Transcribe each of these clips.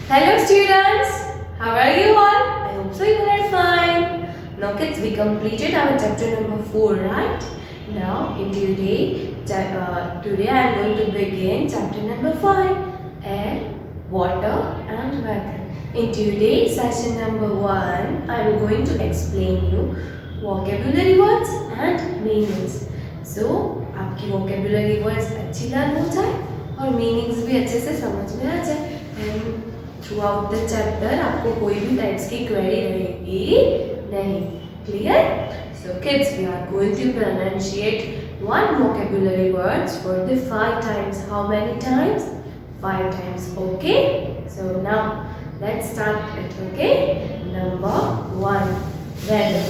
Hello students, how are you all? I hope so you are fine. Now kids, we completed our chapter number 4, right? Now in today I am going to begin chapter number 5, air, water and weather. In today's session number 1, I am going to explain you vocabulary words and meanings. So आपकी vocabulary words अच्छी learn हो जाए और meanings भी अच्छे से समझ में आ जाए and throughout the chapter आपको कोई भी टाइप्स की क्वेरी रहेगी नहीं. Clear? So kids, we are going to pronunciate one vocabulary words for the 5 times. How many times? 5 times. Okay? So now let's start it. Okay? Number 1, weather.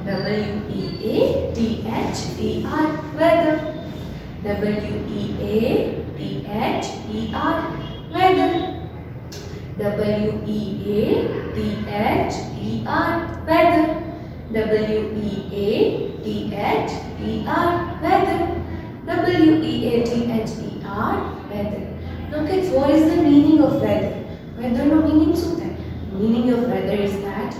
W-E-A-T-H-E-R, weather. W-E-A-T-H-E-R, weather. W-E-A-T-H-E-R, weather. W-E-A-T-H-E-R, weather. W-E-A-T-H-E-R, weather. Now kids, what is the meaning of weather? Weather no meaning होता है. Meaning of weather is that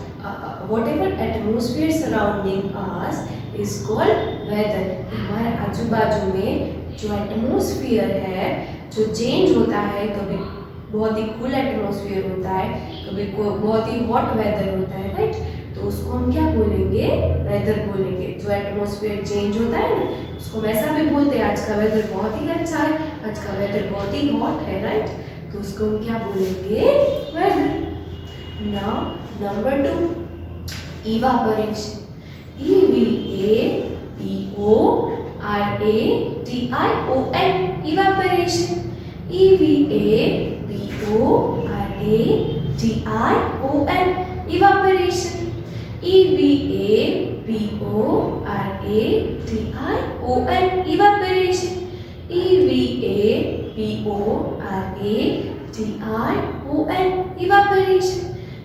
whatever atmosphere surrounding us is called weather. हमारे आजू बाजू में जो atmosphere है जो change होता है, कभी बहुत ही कूल एटमोसफियर होता है, कभी बहुत ही हॉट वेदर होता है, राइट? तो उसको हम क्या बोलेंगे? वेदर बोलेंगे. जो एटमोसफियर चेंज होता है ना, उसको वैसा भी बोलते हैं. आज का वेदर बहुत ही अच्छा है, आज का वेदर बहुत ही हॉट है, राइट? तो उसको हम क्या बोलेंगे? Weather. Now number 2, evaporation. E-V-A-P-O-R-A-T-I-O-N, evaporation. E-V-A-P-O-R-A-T-I-O-N, evaporation. E-V-A-P-O-R-A-T-I-O-N, evaporation. E-V-A-P-O-R-A-T-I-O-N, evaporation.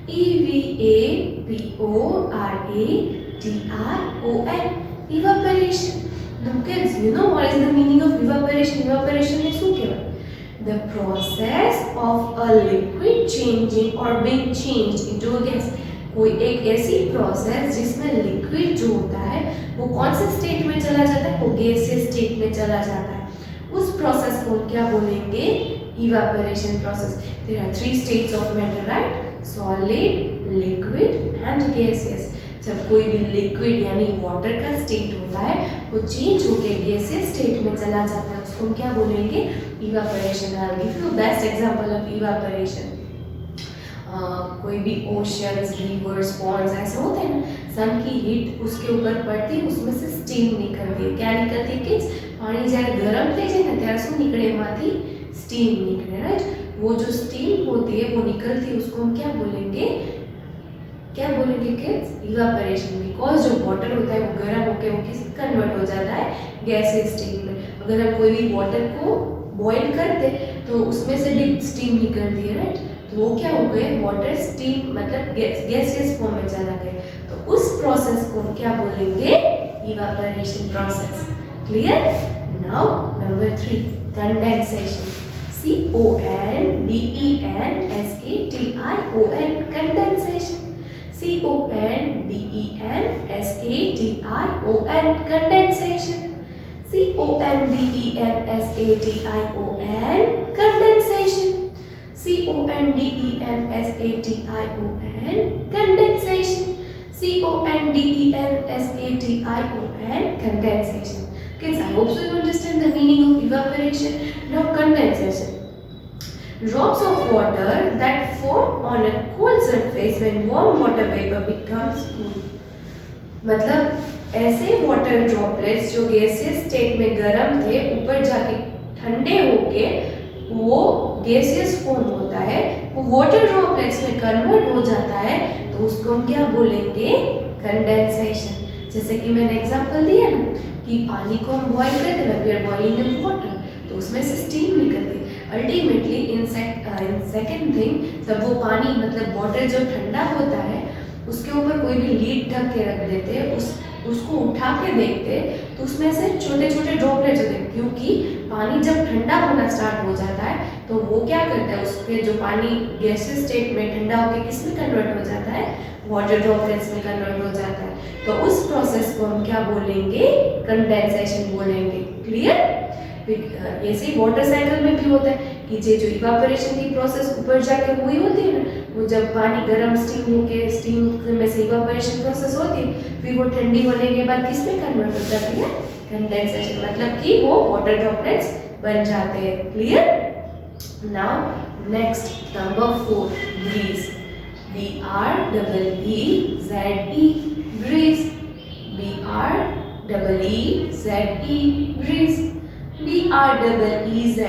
E-V-A-P-O-R-A-T-I-O-N, evaporation. Now kids, you know what is the meaning of evaporation? Evaporation is શું કહેવાય? The process of a liquid changing or being changed into a gas. कोई एक ऐसी process जिसमें liquid जो होता है वो कौन से स्टेट में चला जाता है? वो गैसियस स्टेट में चला जाता है. उस प्रोसेस को क्या बोलेंगे? Evaporation process. There are 3 states of matter, right? Solid, liquid and gaseous. जब कोई भी लिक्विड यानी वाटर का स्टेट होता है वो चेंज होकर गैसियस स्टेट में चला जाता है, उसको हम क्या बोलेंगे? Evaporation. I will give you best example of evaporation. कोई भी ओशंस, रिवर्स, पॉन्ड्स ऐसे होते हैं ना, सन की हीट उसके ऊपर पड़ती है, उसमें से स्टीम निकलती है. क्या निकलती है किड्स? पानी જ્યારે ગરમ થઈ જાય ને ત્યારે શું निकले? એમાંથી स्टीम निकले, राइट? वो जो स्टीम होती है वो निकलती है, उसको हम क्या बोलेंगे? क्या बोलेंगे किड्स? इवेपोरेशन. बिकॉज जो वाटर होता है वो गर्म होकर वो किस कन्वर्ट हो जाता है? गैसियस स्टेट में. अगर हम कोई भी वाटर को बॉईल करते तो उसमें से भी स्टीम निकलती है, राइट? तो वो क्या हो गए? वाटर स्टीम मतलब गैसियस फॉर्म में चला गया. तो उस प्रोसेस को हम क्या बोलेंगे? Evaporation process. Clear? Now number 3, condensation. C-O-N-D-E-N-S-A-T-I-O-N, condensation. C-O-N-D-E-N-S-A-T-I-O-N, condensation. C-O-N-D-E-N-S-A-T-I-O-N, condensation. C-O-N-D-E-N-S-A-T-I-O-N, condensation. C-O-N-D-E-N-S-A-T-I-O-N, condensation. Kids, I hope so you understand the meaning of evaporation. Now condensation. Drops of water that form on a cold surface when warm water vapor becomes cool. मतलब ऐसे water droplets जो gaseous state में गर्म थे ऊपर जाके ठंडे होके वो गैसियस फॉर्म होता है, वो वाटर ड्रॉपलेट्स में कन्वर्ट हो जाता है, तो उसको हम क्या बोलेंगे? कंडेंसेशन. जैसे कि मैंने एग्जांपल दिया ना कि पानी को हम बॉईल करते हैं, we are boiling in water, तो उसमें से स्टीम निकलती है. अल्टीमेटली इन सेकेंड थिंग, जब वो पानी मतलब वाटर जो ठंडा होता है उसके ऊपर कोई भी लीड ढक के रख देते हैं, उस उसको उठा के देखते तो उसमें से छोटे छोटे ड्रॉपलेट्स होते हैं, क्योंकि पानी जब ठंडा होना स्टार्ट हो जाता है तो वो क्या करता है, उसके जो पानी गैसियस स्टेट में ठंडा होकर किस में कन्वर्ट हो जाता है, वाटर ड्रॉपलेट्स में कन्वर्ट हो जाता है। तो उस प्रोसेस को हम क्या बोलेंगे, कंडेंसेशन बोलेंगे। क्लियर? ऐसे ही वाटर साइकिल में भी होता है कि जो इवापोरेशन की प्रोसेस ऊपर जाके हुई होती है ना, वो जब पानी गर्म स्टीम होके स्टीम में से इवापोरेशन प्रोसेस होती है, फिर वो ठंडी होने के बाद किस में कन्वर्ट हो जाती है, कंडेंसेशन, मतलब कि वो वाटर ड्रॉपलेट्स बन जाते हैं। Clear? Now next number 4, breeze. BREEZE, breeze, BREEZE, breeze, BREEZE, breeze, BREEZE,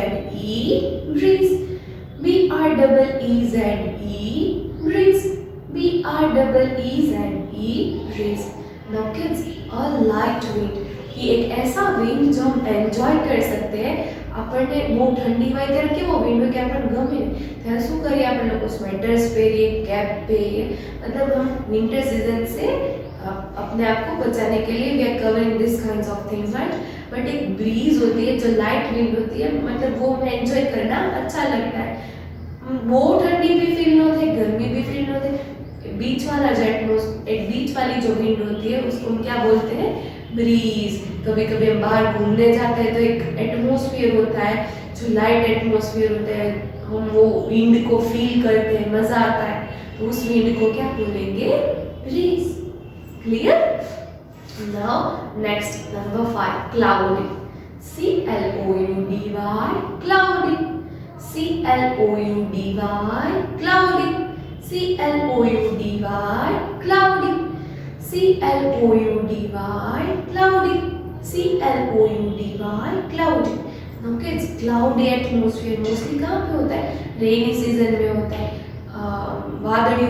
breeze, BREEZE, breeze. Now kids, a light wind, कि एक ऐसा विंड जो हम एन्जॉय कर सकते हैं। આપણને બહુ ઠંડી હોય ત્યારે કેવો વિન્ડ હોય કે આપણને ગમે ત્યારે શું કરીએ, આપણે લોકો સ્વેટર્સ પહેરીએ, कैप પહેરીએ, मतलब हम विंटर सीजन से अपने आप को बचाने के लिए we are covering this kinds of things, right. But एक ब्रीज होती है जो लाइट विंड होती है, मतलब वो हमें एंजॉय करना अच्छा लगता है। वो ठंडी भी फील न होती, गर्मी भी फील न होती, बीच वाला जो एक बीच वाली जो विंड होती है उसको हम क्या बोलते हैं, ब्रीज। कभी कभी हम बाहर घूमने जाते हैं तो एक एटमॉस्फेयर होता है जो लाइट एटमॉस्फेयर होता है, हम वो विंड को फील करते हैं, मजा आता है, तो उस विंड को क्या बोलेंगे, breeze. Clear? Now next number 5, cloudy. CLOUDY, cloudy, CLOUDY, cloudy, CLOUDY, cloudy, CLOUDY, cloudy, CLOUDY, cloudy. Now kids, cloudy atmosphere mostly कहाँ पे होता है, रेनी सीजन में होता है। वादળી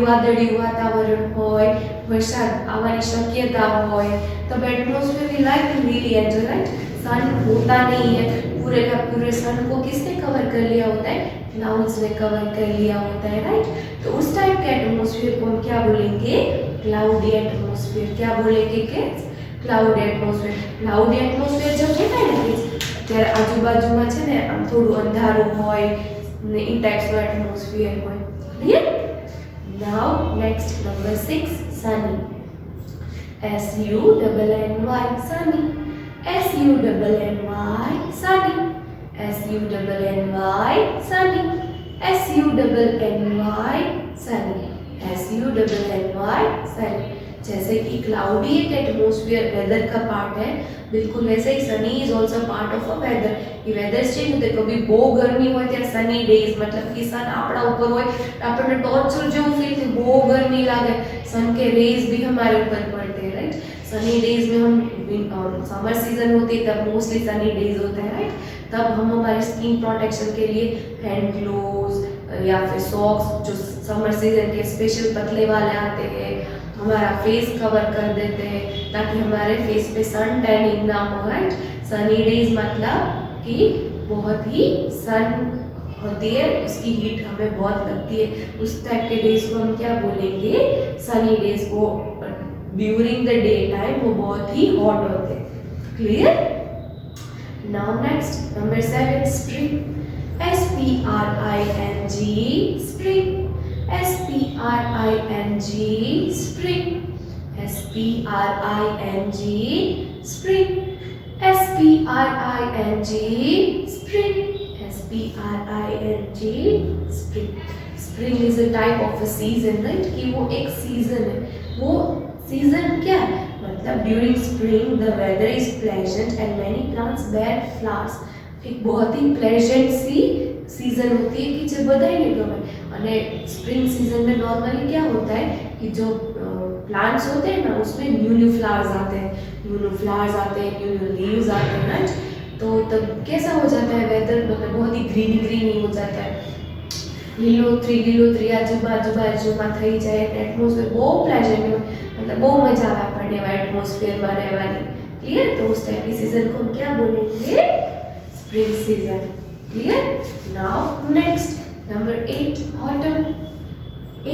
વાતાવરણ હોય, વરસાદ આવવાની શક્યતા હોય, तब atmosphere we like to really enjoy, right. Sun होता नहीं है, पूरे का पूरे सन को किसने कवर कर लिया होता है, क्लाउड्स ने कवर कर लिया होता है, राइट। तो उस टाइप के एटमॉस्फेयर को हम क्या बोलेंगे, क्लाउडी एटमॉस्फेयर। क्या बोलेंगे kids, cloudy atmosphere. Cloudy atmosphere जब होता है ना किड्स, ત્યારે આજુબાજુમાં છે ને આમ થોડું અંધારું હોય ને એ ટાઈપ્સનો એટમોસ્ફિયર હોય। Clear? Now next number 6, sunny. SUNNY, sunny, SUNNY, sunny, SUNNY, sunny, SUNNY, sunny, SUNNY, sunny. जैसे कि क्लाउडी एक एटमॉस्फेयर वेदर का पार्ट है, बिल्कुल वैसे ही sunny is also part of a weather. ये वेदर चेंज होते, कभी बહુ गर्मी હોય ત્યારે सनी डेज, मतलब कि सन આપણા ઉપર હોય આપણને टॉर्चर જેવું फील થાય, બહુ गर्मी लागे, सन के रेज भी हमारे ऊपर पड़ते हैं, राइट। सनी डेज में हम समर सीजन होती है तब मोस्टली सनी डेज होते हैं, राइट। तब हम हमारे स्किन प्रोटेक्शन के लिए हैंड ग्लोव्स या फिर सॉक्स जो समर सीजन के स्पेशल पतले वाले आते हैं, हमारा फेस कवर कर देते हैं ताकि हमारे फेस पे सन टैनिंग ना हो, राइट। सनी डेज मतलब कि बहुत ही सन होती है, उसकी हीट हमें बहुत लगती है, उस टाइप के डेज को हम क्या बोलेंगे, सनी डेज को। ड्यूरिंग द डे टाइम वो बहुत ही हॉट होते हैं। Clear? Now next number 7, spring. SPRING, spring, SPRING, spring, SPRING, spring, SPRING, spring, SPRING, spring। Spring is a type of a season, right, कि वो एक सीजन है। वो सीजन क्या है, मतलब during spring the weather is pleasant and many plants bear flowers. एक बहुत ही प्लेजेंट सी सीजन होती है कि जो बधाई गमे। અને स्प्रिंग सीजन में नॉर्मली क्या होता है कि जो प्लांट्स होते हैं ना उसमें न्यू फ्लावर्स आते हैं, न्यू लीव्स आते हैं, राइट। तो तब कैसा हो जाता है वेदर, मतलब बहुत ही ग्रीनी हो जाता है, લીલોતરી આજુબાજુમાં થઈ જાય, એટમોસ્ફિયર બહુ પ્લેઝન્ટ હોય, मतलब બહુ મજા આવે આપણને એવા એટમોસ્ફિયરમાં રહેવાની। क्लियर? तो उस टाइप की सीजन को हम क्या बोलेंगे, spring season. Clear? Now next number 8, autumn.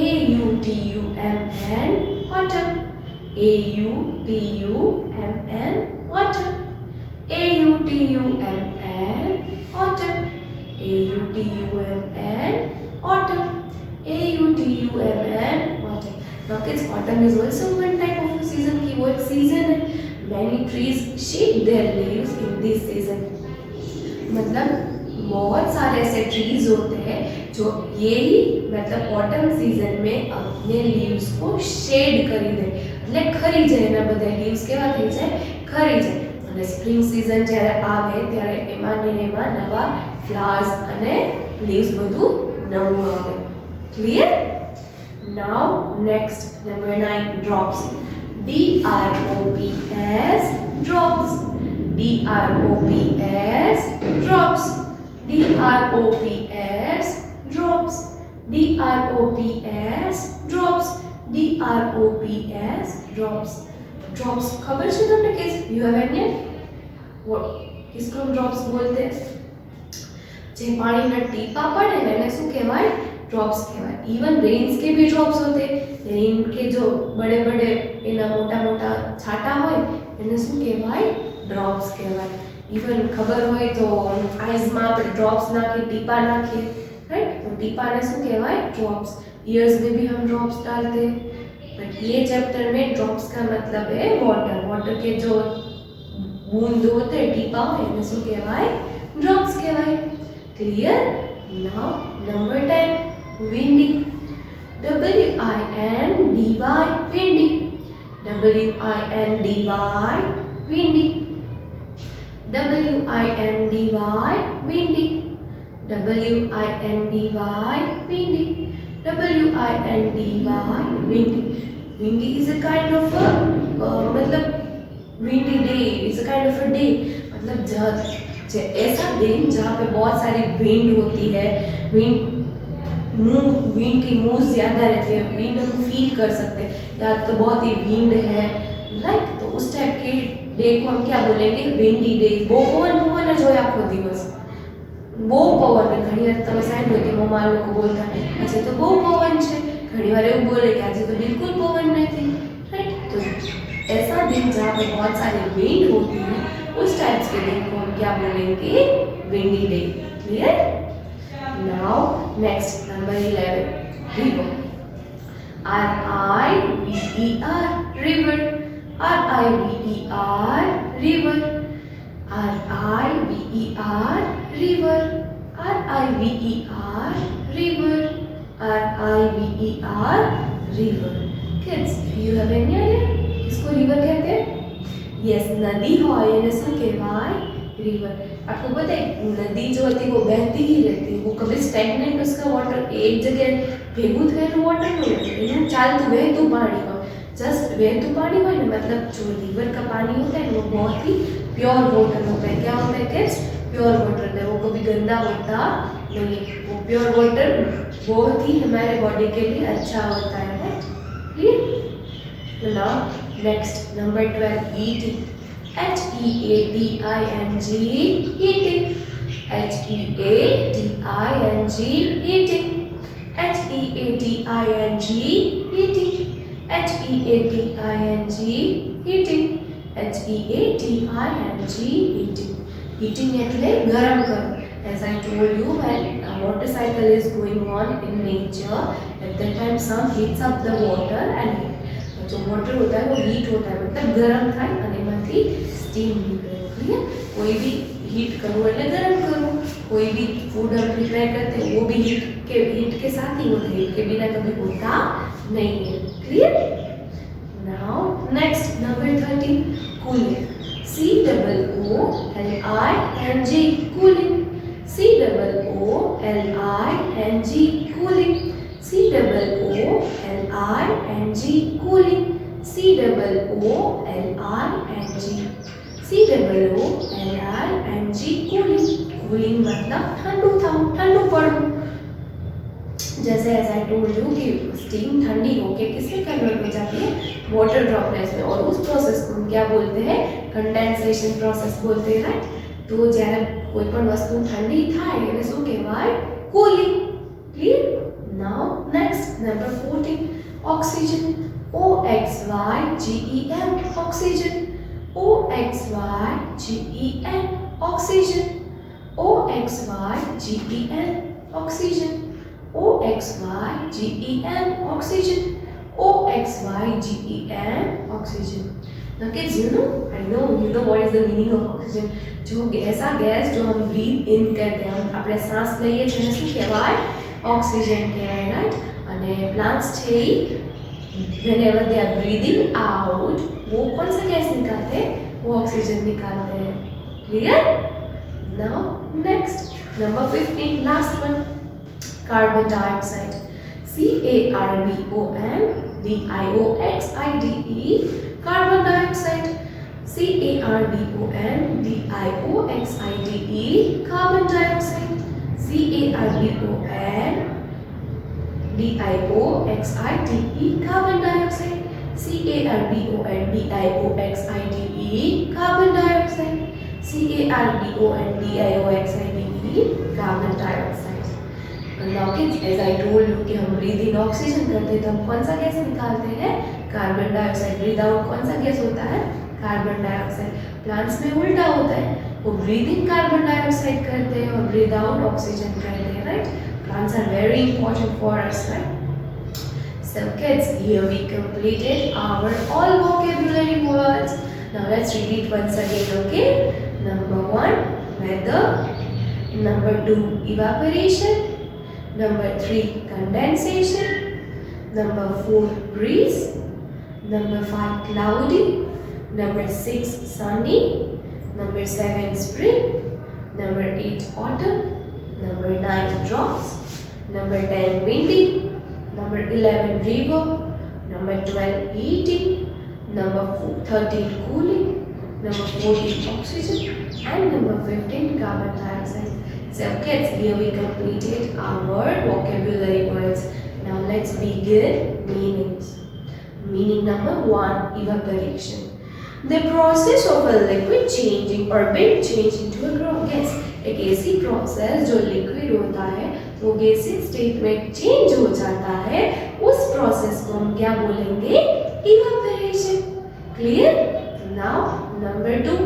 AUTUM, autumn, A-U-T-U-M-N, autumn. A-U-T-U-M-N, autumn. A-U-T-U-M-N, autumn. A-U-T-U-M-N, autumn. Now kids, autumn is also one type of a season की वो एक season है. Many trees shed their leaves in this season. मतलब बहुत सारे ऐसे trees होते हैं जो यही मतलब ऑटम सीजन में अपने लीव्स को शेड કરી દે એટલે ખરી જાય એના બધા લીવ્સ કેવા થઈ જાય ખરી જાય અને સ્પ્રિંગ સીઝન જ્યારે આવે ત્યારે એમાં ને એમાં નવા ફ્લાવર્સ અને લીવ્સ બધું નવું આવે clear now next number 9 drops DROPS drops DROPS drops DROPS drops DROPS drops DROPS drops drops खबर છે તમને किस यू हैव एनी किसको हम drops बोलते हैं જે પાણીના ટીપા પડે ને એને શું કહેવાય drops કહેવાય इवन रेन्स के भी drops होते रेन के जो बड़े बड़े એના મોટા મોટા છાંટા હોય એને શું કહેવાય drops કહેવાય इवन खबर હોય तो आईज में આપણે drops નાખી ટીપા નાખીએ राइट तो टीपा ने શું કહેવાય drops ears में भी हम drops डालते हैं बट ये चैप्टर में drops का मतलब है वाटर वाटर के जो बूंद होते हैं टीपा इन्हें શું કહેવાય drops કહેવાય clear now number 10 windy WINDY windy WINDY windy WINDY windy WINDY windy WINDY windy windy is a kind of a मतलब windy day is a kind of a day मतलब ऐसा दिन जहाँ पे बहुत सारी विंड होती है विंड की मूव ज़्यादा रहती है विंड हम फील कर सकते हैं या तो बहुत ही विंड है राइट तो उस टाइप के डे को हम क्या बोलेंगे विंडी डे बो पवन जो आखो दिवस બહુ પવન ઘણી વાર તમે સાંભળ્યું કે મમ્મા લોકો બોલતા આજે તો બહુ પવન છે ઘણી વાર એવું બોલે કે આજે તો बिल्कुल पवन नहीं राइट तो ऐसा दिन जहाँ पे बहुत सारी विंड होती है उस टाइप्स के दिन को हम क्या बोलेंगे windy day clear now next number 11 river RIVER river RIVER river RIVER river RIVER river RIVER river kids you have any idea किसको river कहते हैं yes नदी હોય એને શું કહેવાય river आपको पता है नदी जो होती है वो बहती ही रहती है वो कभी स्टैग्नेंट उसका वाटर एक जगह ભેગું થયેલું वाटर नहीं होता એનું ચાલતું વહેતું પાણી હોય जस्ट वहतू पानी हो मतलब जो रिवर का पानी होता है वो बहुत ही प्योर वाटर होता है क्या होता है किड्स प्योर वाटर है वो कभी गंदा होता नहीं वो प्योर वाटर बहुत ही हमारे बॉडी के लिए अच्छा होता है clear now next number 12 eating HEATING eating HEATING eating HEATING eating HEATING eating HEATING eating eating એટલે ગરમ કરવું as I told you when a motorcycle is going on in nature at that time sun heats up the water and जो water होता है वो heat होता है मतलब गरम થાય અને એમાંથી steam निकले क्लियर कोई भी हीट करो એટલે गरम करो कोई भी फूड हम प्रिपेयर करते हैं वो भी हीट के साथ ही होता है हीट के बिना कभी होता नहीं है clear now next number 13 cooling COOLING cooling COOLING cooling COOLING cooling COOLING cooling cooling मतलब ठंडू था ठंडू पड़ू जैसे एज आई टोल्ड यू कि स्टीम ठंडी होके किसमें कन्वर्ट हो जाती है वाटर ड्रॉपलेट्स में और उस प्रोसेस को हम क्या बोलते हैं कंडेंसेशन प्रोसेस बोलते हैं राइट तो જ્યારે કોઈ પણ વસ્તુ ઠંડી થાય એને શું કહેવાય cooling clear now next number 14 oxygen OXYGEN, oxygen. OXYGEN, oxygen. OXYGEN, oxygen. OXYGEN, oxygen. OXYGEN, oxygen. Now kids, you know what is the meaning of oxygen. जो ऐसा गैस जो हम ब्रीथ इन करते हैं, हम આપણે શ્વાસ લઈએ છીએ એને શું કહેવાય? ઓક્સિજન કહેવાય, રાઈટ? અને પ્લાન્ટ્સ છે whenever they are breathing out, वो कौन सा गैस निकालते हैं? वो ऑक्सीजन निकालते हैं. Clear? Now next, number 15, last one, carbon dioxide. CarbonDioxide, carbon dioxide. CarbonDioxide, carbon dioxide. CarbonDioxide, carbon dioxide. CarbonDioxide, carbon dioxide. CarbonDioxide, carbon dioxide. Now kids, as I told you कि हम breathe in oxygen करते हैं तो हम कौन सा gas निकालते हैं? Carbon dioxide. ब्रीद आउट कौन सा गैस होता है? Carbon dioxide. प्लांट्स में उल्टा होता है, वो ब्रीद इन कार्बन डाइऑक्साइड करते हैं और ब्रीद आउट ऑक्सीजन करते हैं, right? Plants are very important for us, right? So kids, here we completed our all vocabulary words. Now let's read it once again, okay? Number 1, weather. Number 2, evaporation. Number 3, condensation. Number 4, breeze. Number 5, cloudy. Number 6, sunny. Number 7, spring. Number 8, autumn. Number 9, drops. Number 10, windy. Number 11, river. Number 12, heating. Number 13, cooling. Number 14, oxygen. And number 15, carbon dioxide. So kids, here we completed our vocabulary words. Now let's begin meanings. Meaning number 1, evaporation. The process of a liquid changing or being changed into a gas. एक ऐसी process जो liquid होता है वो gaseous state में change हो जाता है, उस प्रोसेस को हम क्या बोलेंगे? Evaporation. Clear? Now number 2,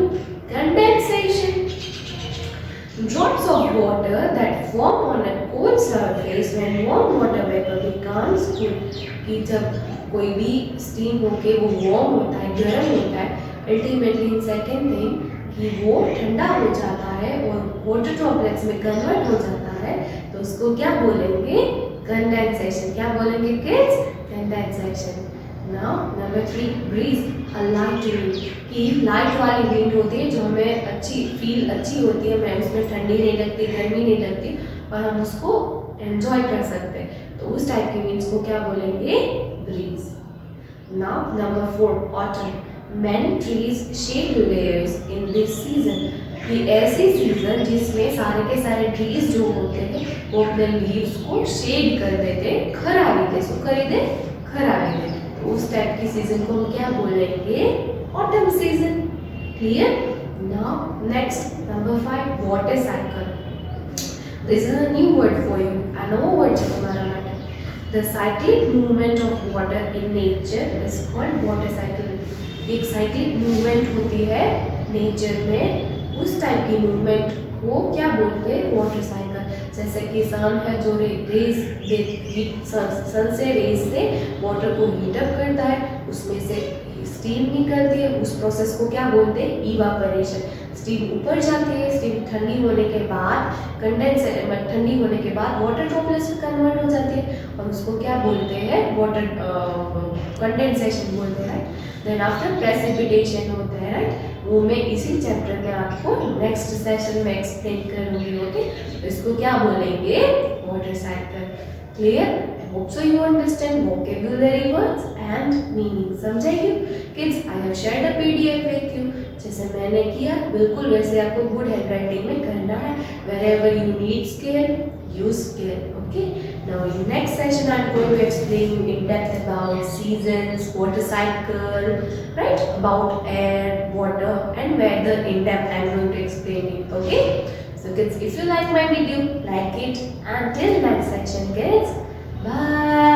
condensation. Drops of water that form on a cold surface when warm water vapor becomes cool. कि जब कोई भी स्टीम होके वो वार्म होता है, गर्म होता है, अल्टीमेटली सेकेंड थिंग कि वो ठंडा हो जाता है और वाटर ड्रॉपलेट्स में कन्वर्ट हो जाता है, तो उसको क्या बोलेंगे? कंडेंसेशन. क्या बोलेंगे kids? Condensation. Now number 3, breeze. A light wind. कि लाइट वाली विंड होती है जो हमें अच्छी होती है, हमें उसमें ठंडी नहीं लगती, गर्मी नहीं लगती और हम उसको एंजॉय कर सकते हैं, तो उस टाइप की विंड्स को क्या बोलेंगे? Breeze. Now number 4, autumn. Many trees shed leaves in this season. ये ऐसी सीजन जिसमें सारे के सारे ट्रीज जो होते हैं वो अपने लीव्स को शेड कर देते, खरा देते, सो खरीदे खरा देते, तो उस टाइप की सीजन को हम क्या बोलेंगे? Autumn season. Clear? Now next number 5, water cycle. This is a new word for you. I know word है तुम्हारा માટે. The cyclic movement of water in nature is called water cycle. एक cyclic movement होती है nature में, उस type की movement को क्या बोलते हैं? Water cycle. जैसे कि सन है जो रेज सन से रेज से वाटर को हीट अप करता है, उसमें से स्टीम निकलती है, उस प्रोसेस को क्या बोलते हैं? इवापोरेशन. स्टीम ऊपर जाती है, स्टीम ठंडी होने के बाद ठंडी होने के बाद वाटर ड्रॉपलेट्स में कन्वर्ट हो जाती है और उसको क्या बोलते हैं? वाटर कंडेंसेशन बोलते हैं. देन आफ्टर प्रेसिपिटेशन होता है, राइट? वो मैं इसी चैप्टर में आपको नेक्स्ट सेशन में एक्सप्लेन करूंगी, ओके? तो इसको क्या बोलेंगे? Water cycle. Clear? I hope so you understand vocabulary words and meaning. समझाइए kids? I have shared a PDF with you. जैसे मैंने किया बिल्कुल वैसे आपको गुड हैंडराइटिंग में करना है. Wherever you need skill, use skill. Okay. Now in next session I'm going to explain you in depth about seasons, water cycle, right? About air, water, and weather in depth I'm going to explain it. Okay. So kids, if you like my video, like it. Until next session, kids. Bye.